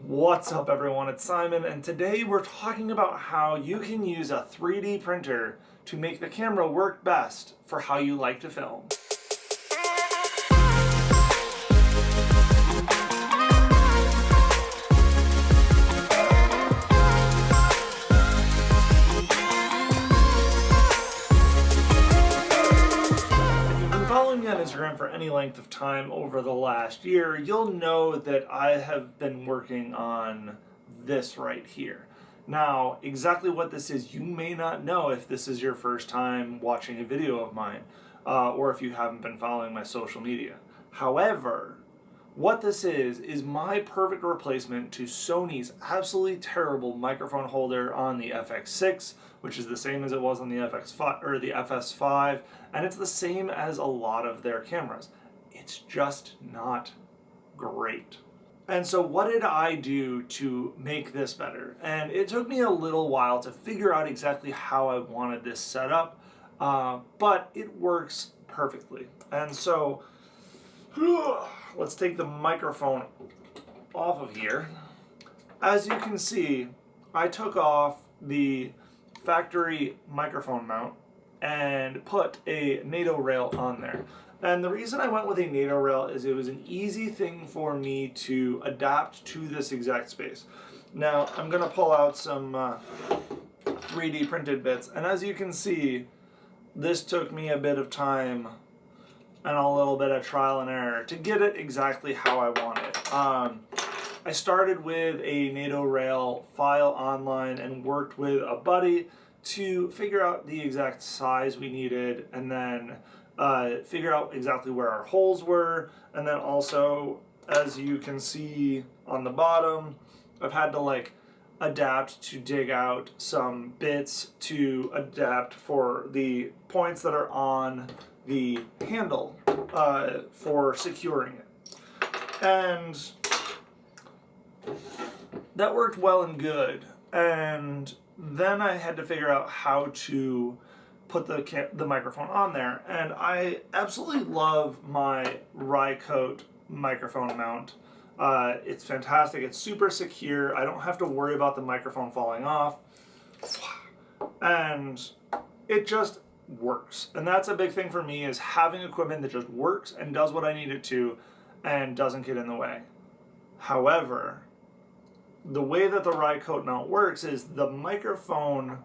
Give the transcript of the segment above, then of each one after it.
What's up everyone, it's Simon, and today we're talking about how you can use a 3D printer to make the camera work best for how you like to film. Following me on Instagram for any length of time over the last year, you'll know that I have been working on this right here. Now, exactly what this is, you may not know if this is your first time watching a video of mine, or if you haven't been following my social media. However, what this is my perfect replacement to Sony's absolutely terrible microphone holder on the FX6, which is the same as it was on the FX5 or the FS5, and it's the same as a lot of their cameras. It's just not great. And so what did I do to make this better? And it took me a little while to figure out exactly how I wanted this set up, but it works perfectly. And so let's take the microphone off of here. As you can see, I took off the factory microphone mount and put a NATO rail on there. And the reason I went with a NATO rail is it was an easy thing for me to adapt to this exact space. Now, I'm going to pull out some 3D printed bits, and as you can see, this took me a bit of time and a little bit of trial and error to get it exactly how I want it. I started with a NATO rail file online and worked with a buddy to figure out the exact size we needed, and then figure out exactly where our holes were, and then also, as you can see on the bottom, I've had to adapt to dig out some bits to adapt for the points that are on the handle for securing it. And that worked well and good. And then I had to figure out how to put the microphone on there. And I absolutely love my Rycote microphone mount. It's fantastic. It's super secure. I don't have to worry about the microphone falling off. And it just works. And that's a big thing for me, is having equipment that just works and does what I need it to and doesn't get in the way. However, the way that the Rycote mount works is the microphone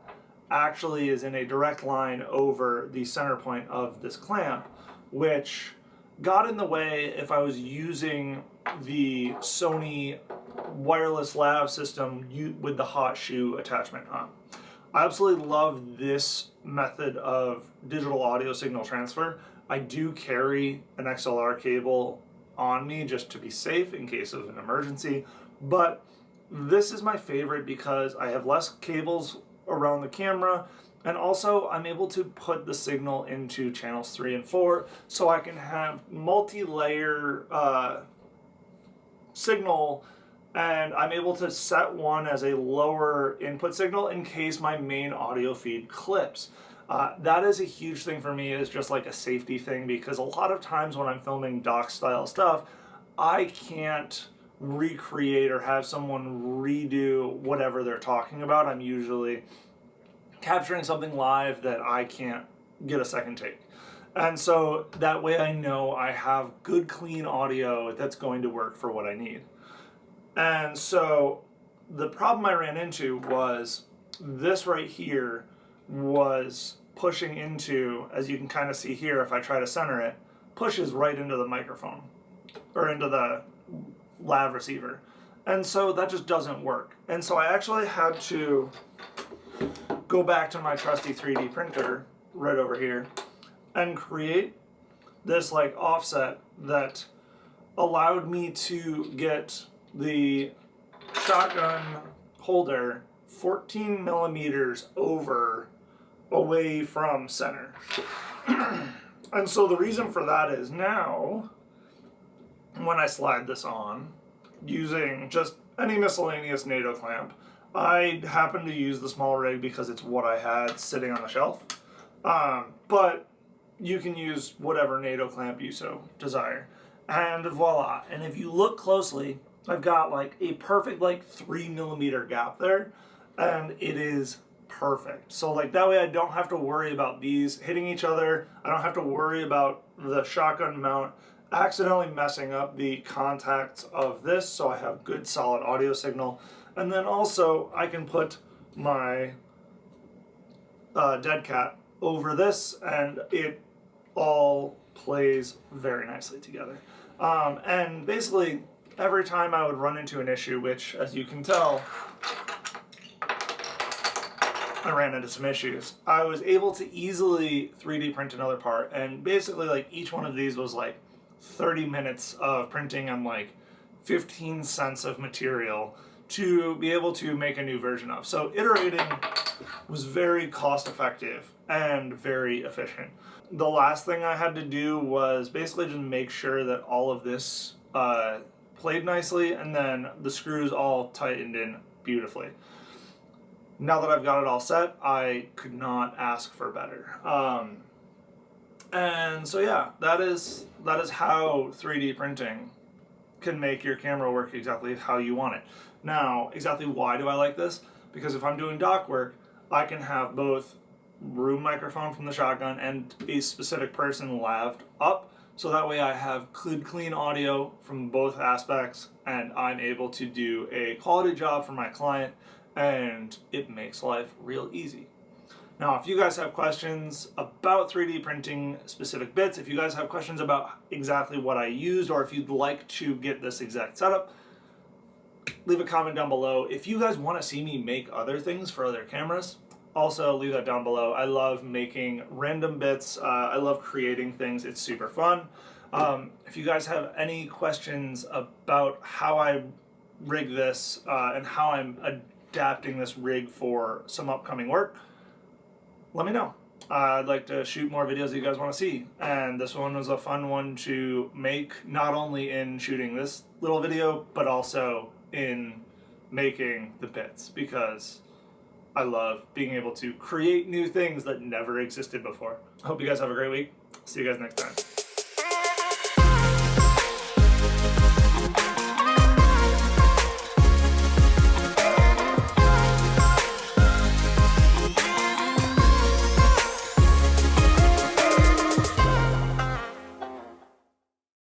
actually is in a direct line over the center point of this clamp, which got in the way if I was using the Sony wireless lav system with the hot shoe attachment on. I absolutely love this method of digital audio signal transfer. I do carry an XLR cable on me just to be safe in case of an emergency, but this is my favorite because I have less cables around the camera, and also I'm able to put the signal into channels 3 and 4 so I can have multi-layer signal, and I'm able to set one as a lower input signal in case my main audio feed clips. That is a huge thing for me, is just like a safety thing, because a lot of times when I'm filming doc style stuff, I can't recreate or have someone redo whatever they're talking about. I'm usually capturing something live that I can't get a second take. And so that way I know I have good clean audio that's going to work for what I need. And so the problem I ran into was this right here was pushing into, as you can kind of see here, if I try to center it, pushes right into the microphone or into the lav receiver. And so that just doesn't work. And so I actually had to go back to my trusty 3D printer right over here and create this offset that allowed me to get the shotgun holder 14 millimeters away from center. And so the reason for that is now, when I slide this on using just any miscellaneous NATO clamp, I happen to use the small rig because it's what I had sitting on the shelf. But you can use whatever NATO clamp you so desire. And voila. And if you look closely, I've got like a perfect like 3mm gap there, and it is perfect. So like that way I don't have to worry about these hitting each other. I don't have to worry about the shotgun mount accidentally messing up the contacts of this, so I have good solid audio signal. And then also I can put my dead cat over this, and it all plays very nicely together. And basically every time I would run into an issue, which as you can tell, I ran into some issues, I was able to easily 3D print another part, and basically like each one of these was like 30 minutes of printing and like 15 cents of material to be able to make a new version of. So iterating was very cost effective and very efficient. The last thing I had to do was basically just make sure that all of this played nicely, and then the screws all tightened in beautifully. Now that I've got it all set, I could not ask for better. And so yeah, that is how 3D printing can make your camera work exactly how you want it. Now, exactly why do I like this? Because if I'm doing dock work, I can have both room microphone from the shotgun and a specific person laved up, so that way I have clean audio from both aspects, and I'm able to do a quality job for my client, and it makes life real easy. Now, if you guys have questions about 3D printing specific bits, if you guys have questions about exactly what I used, or if you'd like to get this exact setup, leave a comment down below. If you guys want to see me make other things for other cameras, also leave that down below. I love making random bits. I love creating things. It's super fun. If you guys have any questions about how I rig this and how I'm adapting this rig for some upcoming work, let me know. I'd like to shoot more videos that you guys want to see, and this one was a fun one to make, not only in shooting this little video, but also in making the bits, because I love being able to create new things that never existed before. I hope you guys have a great week. See you guys next time.